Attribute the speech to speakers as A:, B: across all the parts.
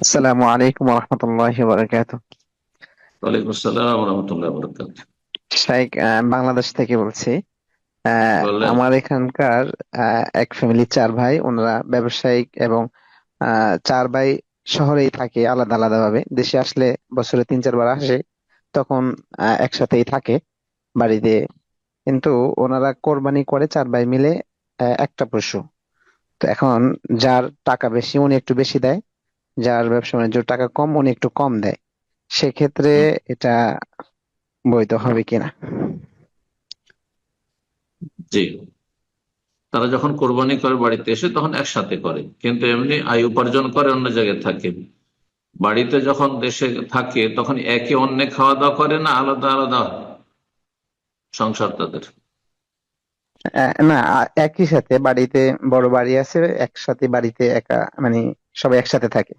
A: আসসালামু আলাইকুম রহমতুল্লাহি বারাকাতুহ।
B: ওয়ালাইকুম আসসালাম রহমতুল্লাহ বরকাত।
A: শাইখ, বাংলাদেশ থেকে বলছি।
B: বললেন।
A: আমার এখানকার এক ফ্যামিলি চার ভাই, ওনারা ব্যবসায়িক এবং চার ভাই শহরেই থাকে আলাদা আলাদা ভাবে। দেশে আসলে বছরে 3-4 বার আসে, তখন একসাথেই থাকে বাড়িতে। কিন্তু ওনারা কোরবানি করে চার ভাই মিলে একটা পশু। তো এখন যার টাকা বেশি উনি একটু বেশি দেয়, যার ব্যবসা বাণিজ্য টাকা কম উনি একটু কম দেয়। সেক্ষেত্রে
B: হুম,
A: এটা বৈধ হবে কিনা?
B: জি, তারা যখন কোরবানি করে বাড়িতে এসে তখন একসাথে করে, কিন্তু এমনি আয় উপার্জন করে অন্য জায়গায় থাকে। বাড়িতে যখন দেশে থাকে তখন একে অন্যে খাওয়া দাওয়া করে না, আলাদা আলাদা সংসার তাদের?
A: না, একই সাথে বাড়িতে, বড় বাড়ি আছে, একসাথে বাড়িতে একা, মানে সবাই একসাথে থাকে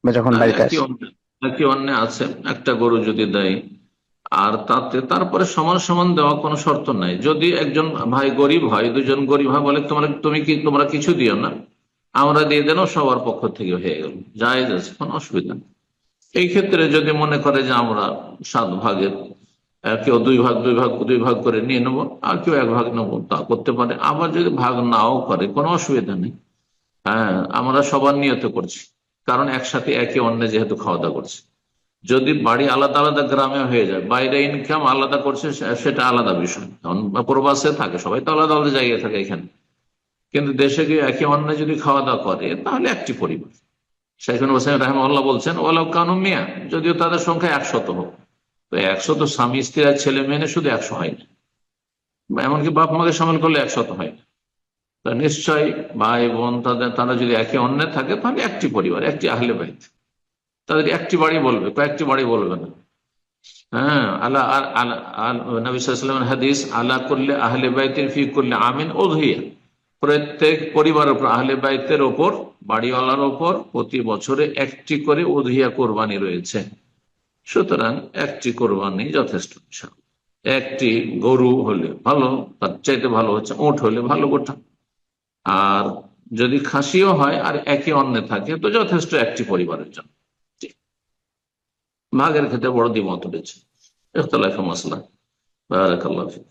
A: বা যখন
B: না,
A: বাড়িতে
B: একই
A: আসে।
B: অন্য, একই অন্যে আছে। একটা গরু যদি দেয় আর তাতে তারপরে সমান সমান দেওয়া কোনো শর্ত নাই। যদি একজন ভাই গরিব হয়, দুজন গরিব হয়, বলে তোমরা কিছু দিও না, আমরা দিয়ে দেন, সবার পক্ষ থেকে হয়ে গেল, জায়েজ আছে, কোনো অসুবিধা নেই। এই ক্ষেত্রে যদি মনে করে যে আমরা 7 ভাগের কেউ 2 ভাগ 2 ভাগ 2 ভাগ করে নিয়ে নেবো, আর কেউ 1 ভাগ নেবো, তা করতে পারে। আবার যদি ভাগ নাও করে কোনো অসুবিধা নেই। হ্যাঁ, আমরা সবার নিয়ত করছি, কারণ একসাথে একে অন্যে যেহেতু খাওয়া দাওয়া করছি। যদি বাড়ি আলাদা আলাদা গ্রামে হয়ে যায়, বাইরে ইনকাম আলাদা করছে, সেটা আলাদা বিষয়। কারণ প্রবাসে থাকে, সবাই তো আলাদা আলাদা জায়গায় থাকে এখানে। কিন্তু দেশে গিয়ে একে অন্য যদি খাওয়া দাওয়া করে তাহলে একটি পরিবার। শাইখুল হোসেন রাহিমাহুল্লাহ বলছেন, ওয়ালাউ কানু মিয়া, যদিও তাদের সংখ্যা 100 হোক। তো 100 তো স্বামী স্ত্রী আর ছেলে মেয়ে শুধু 100 হয় না, এমনকি বাপ মাকে সামিল করলে 100 হয় না। তা নিশ্চয়ই ভাই বোন তারা যদি একে অন্যে থাকে তাহলে একটি পরিবার, একটি আহলে বাইত। তাদের একটি বাড়ি বলবে, কয়েকটি বাড়ি বলবে না। হ্যাঁ, আলা আলা নবী সাল্লাল্লাহু আলাইহি ওয়াসাল্লামের হাদিস, আলা কুল্লি আহলে বাইতিন ফি কুল্লি আমিন উযহিয়া, প্রত্যেক পরিবারের উপর, আহলে বাইতের ওপর, বাড়িওয়ালার ওপর প্রতি বছরে একটি করে উযহিয়া কোরবানি রয়েছে। সুতরাং একটি কোরবানি যথেষ্ট। একটি গরু হলে ভালো, তার চাইতে ভালো হচ্ছে উট হলে ভালো গোটা। আর যদি খাসিও হয় আর একে অন্যে থাকে তো যথেষ্ট একটি পরিবারের জন্য। ভাগের ক্ষেত্রে বড় দ্বিমত রয়েছে, ইখতিলাফ মাসলা। বারাকাল্লাহু ফিক।